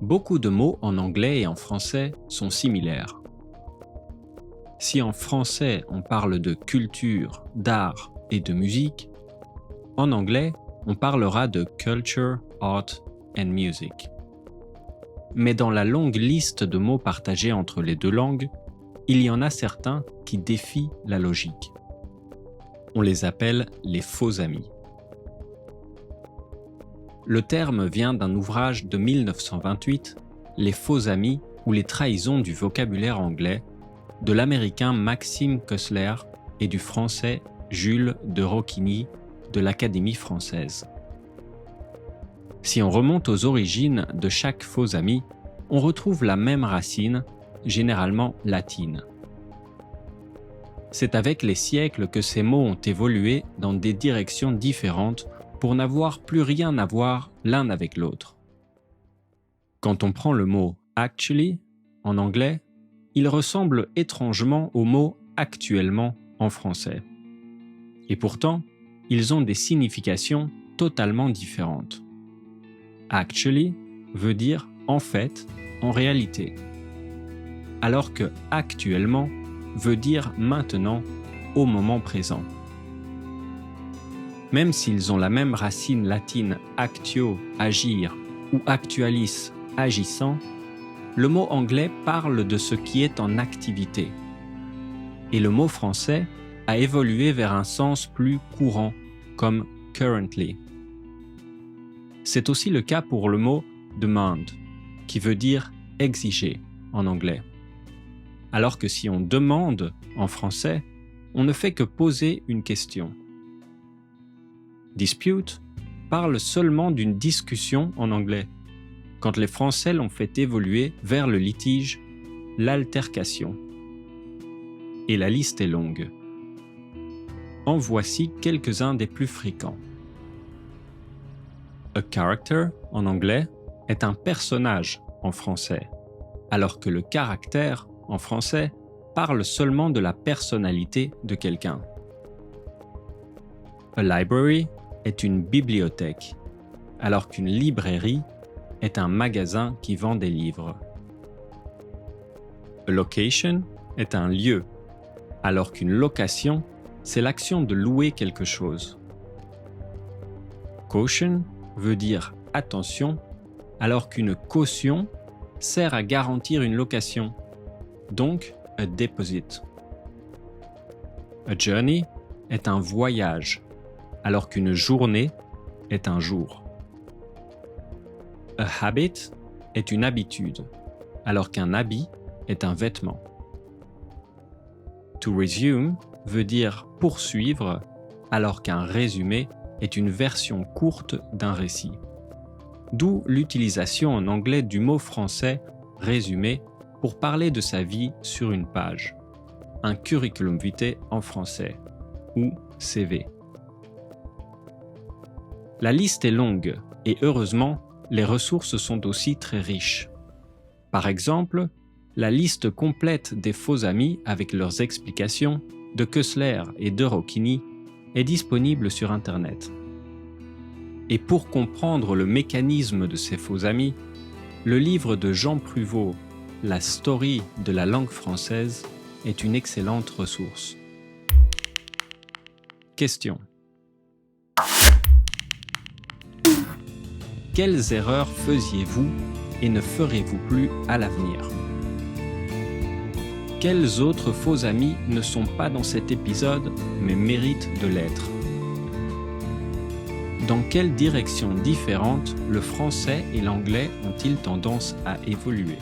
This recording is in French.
Beaucoup de mots en anglais et en français sont similaires. Si en français on parle de culture, d'art et de musique, en anglais on parlera de culture, art and music. Mais dans la longue liste de mots partagés entre les deux langues, il y en a certains qui défient la logique. On les appelle les faux amis. Le terme vient d'un ouvrage de 1928, Les faux amis ou les trahisons du vocabulaire anglais, de l'américain Maxime Koessler et du français Jules de Rocquigny de l'Académie française. Si on remonte aux origines de chaque faux ami, on retrouve la même racine, généralement latine. C'est avec les siècles que ces mots ont évolué dans des directions différentes pour n'avoir plus rien à voir l'un avec l'autre. Quand on prend le mot « actually » en anglais, il ressemble étrangement au mot « actuellement » en français. Et pourtant, ils ont des significations totalement différentes. « Actually » veut dire « en fait », en réalité, alors que « actuellement » veut dire « maintenant », au moment présent. Même s'ils ont la même racine latine actio, agir, ou actualis, agissant, le mot anglais parle de ce qui est en activité. Et le mot français a évolué vers un sens plus courant, comme currently. C'est aussi le cas pour le mot demand, qui veut dire exiger en anglais. Alors que si on demande en français, on ne fait que poser une question. Dispute parle seulement d'une discussion en anglais, quand les Français l'ont fait évoluer vers le litige, l'altercation. Et la liste est longue. En voici quelques-uns des plus fréquents. A character, en anglais, est un personnage en français, alors que le caractère, en français, parle seulement de la personnalité de quelqu'un. A library est une bibliothèque, alors qu'une librairie est un magasin qui vend des livres. A location est un lieu, alors qu'une location, c'est l'action de louer quelque chose. Caution veut dire attention, alors qu'une caution sert à garantir une location, donc a deposit. A journey est un voyage, alors qu'une journée est un jour. A habit est une habitude, alors qu'un habit est un vêtement. To resume veut dire poursuivre, alors qu'un résumé est une version courte d'un récit. D'où l'utilisation en anglais du mot français « résumé » pour parler de sa vie sur une page, un curriculum vitae en français, ou CV. La liste est longue, et heureusement, les ressources sont aussi très riches. Par exemple, la liste complète des faux amis avec leurs explications de Koessler et de Rocquigny est disponible sur Internet. Et pour comprendre le mécanisme de ces faux amis, le livre de Jean Pruvot, La story de la langue française, est une excellente ressource. Question. Quelles erreurs faisiez-vous et ne ferez-vous plus à l'avenir? Quels autres faux amis ne sont pas dans cet épisode mais méritent de l'être? Dans quelle direction différente le français et l'anglais ont-ils tendance à évoluer?